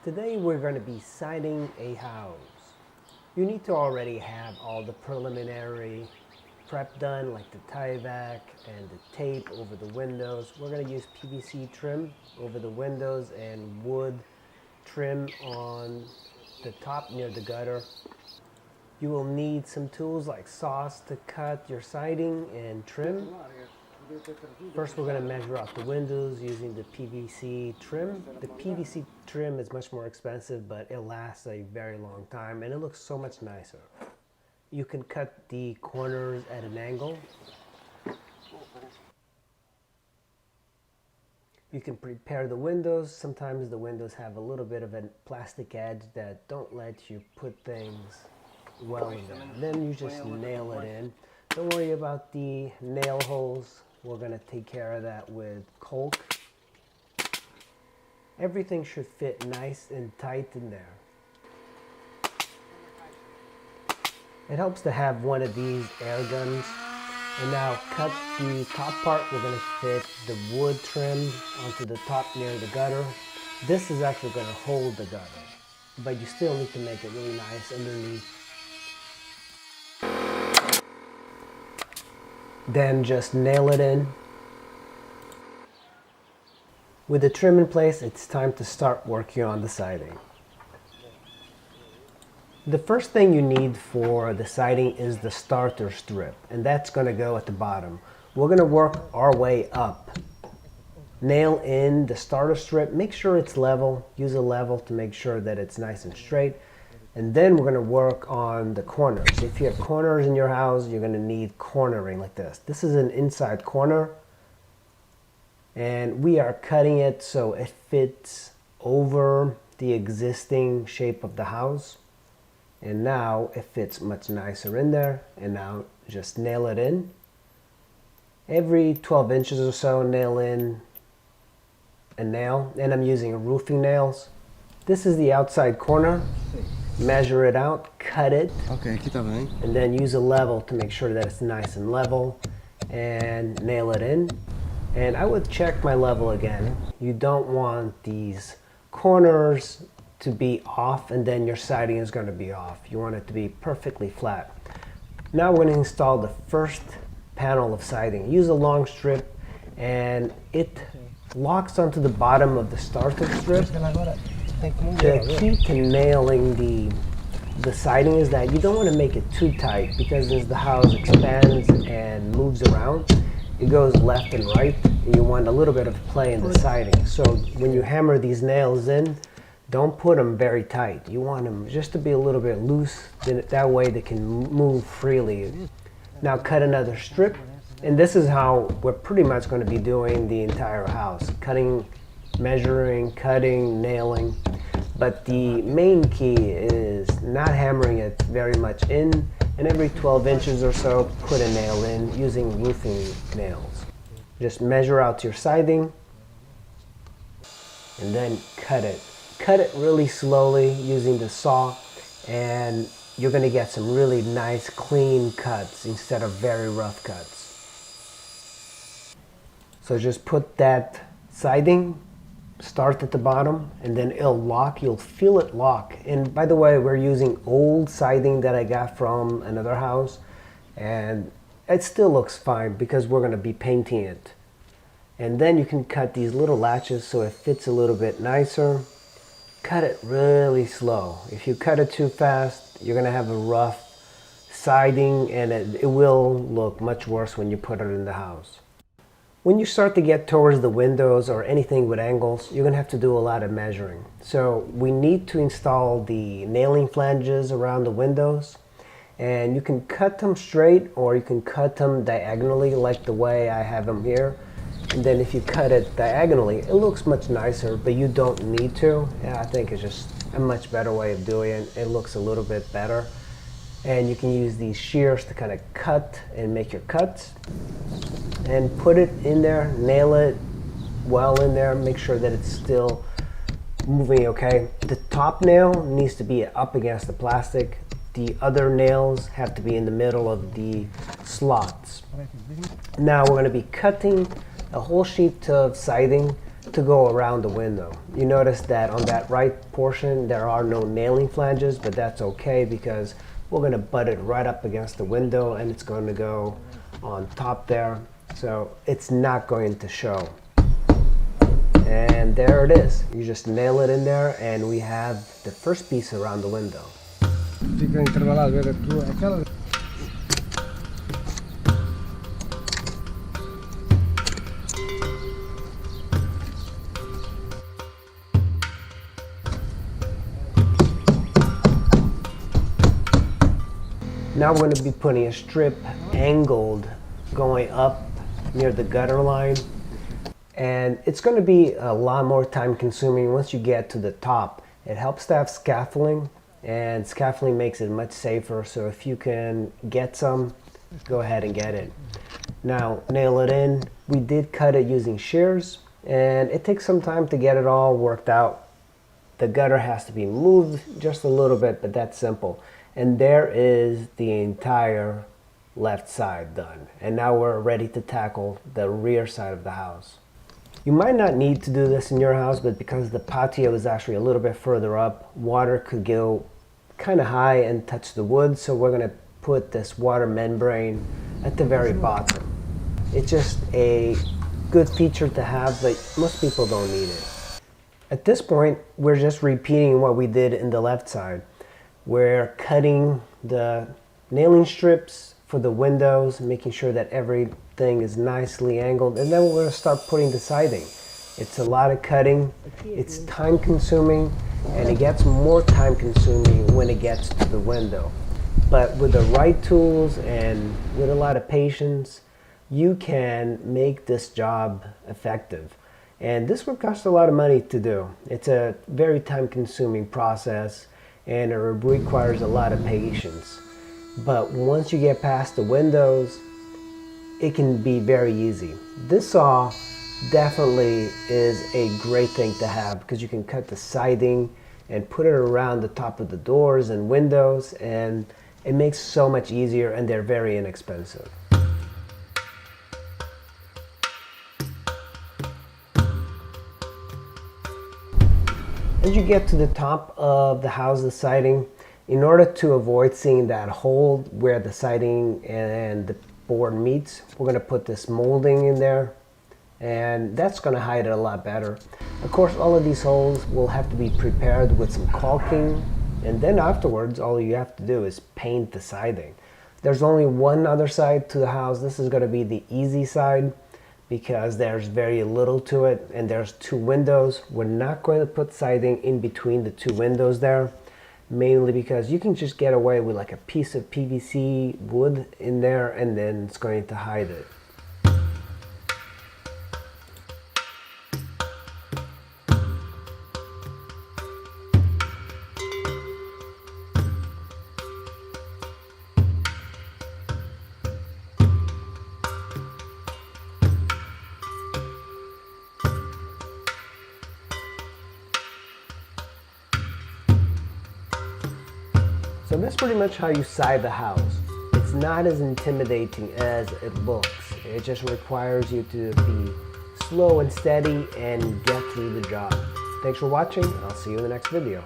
Today we're going to be siding a house. You need to already have all the preliminary prep done, like the tie back and the tape over the windows. We're going to use PVC trim over the windows and wood trim on the top near the gutter. You will need some tools like saws to cut your siding and trim. First, we're going to measure out the windows using the PVC trim. The PVC trim is much more expensive, but it lasts a very long time and it looks so much nicer. You can cut the corners at an angle. You can prepare the windows. Sometimes the windows have a little bit of a plastic edge that don't let you put things well in there. Then you just nail it in. Don't worry about the nail holes. We're going to take care of that with caulk. Everything should fit nice and tight in there. It helps to have one of these air guns. And now cut the top part. We're going to fit the wood trim onto the top near the gutter. This is actually going to hold the gutter, but you still need to make it really nice underneath. Then just nail it in. With the trim in place, it's time to start working on the siding. The first thing you need for the siding is the starter strip, and that's going to go at the bottom. We're going to work our way up. Nail in the starter strip, make sure it's level, use a level to make sure that it's nice and straight. And then we're going to work on the corners. If you have corners in your house, you're going to need cornering like this. This is an inside corner, and we are cutting it so it fits over the existing shape of the house. And now it fits much nicer in there. And now just nail it in. Every 12 inches or so, nail in a nail. And I'm using roofing nails. This is the outside corner. Measure it out, cut it, and then use a level to make sure that it's nice and level, and nail it in. And I would check my level again. You don't want these corners to be off and then your siding is going to be off. You want it to be perfectly flat. Now we're going to install the first panel of siding. Use a long strip, and it locks onto the bottom of the starter strip. The key to nailing the siding is that you don't want to make it too tight, because as the house expands and moves around, it goes left and right, and you want a little bit of play in the siding. So when you hammer these nails in, don't put them very tight. You want them just to be a little bit loose, that way they can move freely. Now cut another strip, and this is how we're pretty much going to be doing the entire house. Cutting, measuring, cutting, nailing. But the main key is not hammering it very much in, and every 12 inches or so put a nail in using roofing nails. Just measure out your siding and then cut it. Cut it really slowly using the saw, and you're going to get some really nice clean cuts instead of very rough cuts. So just put that siding, start at the bottom, and then it'll lock. You'll feel it lock. And by the way, we're using old siding that I got from another house, and it still looks fine because we're going to be painting it. And then you can cut these little latches so it fits a little bit nicer. Cut it really slow. If you cut it too fast, you're going to have a rough siding, and it will look much worse when you put it in the house. When you start to get towards the windows or anything with angles, you're going to have to do a lot of measuring. So we need to install the nailing flanges around the windows, and you can cut them straight or you can cut them diagonally like the way I have them here. And then if you cut it diagonally, it looks much nicer, but you don't need to. Yeah, I think it's just a much better way of doing it. It looks a little bit better. And you can use these shears to kind of cut and make your cuts. And put it in there, nail it well in there, make sure that it's still moving okay. The top nail needs to be up against the plastic. The other nails have to be in the middle of the slots. Now we're going to be cutting a whole sheet of siding to go around the window. You notice that on that right portion there are no nailing flanges, but that's okay because we're going to butt it right up against the window and it's going to go on top there, so it's not going to show. And there it is. You just nail it in there and we have the first piece around the window. Now we're going to be putting a strip angled going up near the gutter line, and it's going to be a lot more time consuming once you get to the top. It helps to have scaffolding, and scaffolding makes it much safer, so if you can get some, go ahead and get it. Now nail it in. We did cut it using shears and it takes some time to get it all worked out. The gutter has to be moved just a little bit, but that's simple. And there is the entire left side done. And now we're ready to tackle the rear side of the house. You might not need to do this in your house, but because the patio is actually a little bit further up, water could go kind of high and touch the wood. So we're gonna put this water membrane at the very bottom. It's just a good feature to have, but most people don't need it. At this point, we're just repeating what we did in the left side. We're cutting the nailing strips for the windows, making sure that everything is nicely angled, and then we're going to start putting the siding. It's a lot of cutting, it's time consuming, and it gets more time consuming when it gets to the window. But with the right tools and with a lot of patience, you can make this job effective. And this would cost a lot of money to do. It's a very time consuming process, and it requires a lot of patience. But once you get past the windows, it can be very easy. This saw definitely is a great thing to have because you can cut the siding and put it around the top of the doors and windows, and it makes it so much easier, and they're very inexpensive. As you get to the top of the house, the siding, in order to avoid seeing that hole where the siding and the board meets, we're going to put this molding in there, and that's going to hide it a lot better. Of course, all of these holes will have to be prepared with some caulking, and then afterwards all you have to do is paint the siding. There's only one other side to the house. This is going to be the easy side, because there's very little to it and there's two windows. We're not going to put siding in between the two windows there, mainly because you can just get away with like a piece of PVC wood in there and then it's going to hide it. So that's pretty much how you side the house. It's not as intimidating as it looks. It just requires you to be slow and steady and get through the job. Thanks for watching. I'll see you in the next video.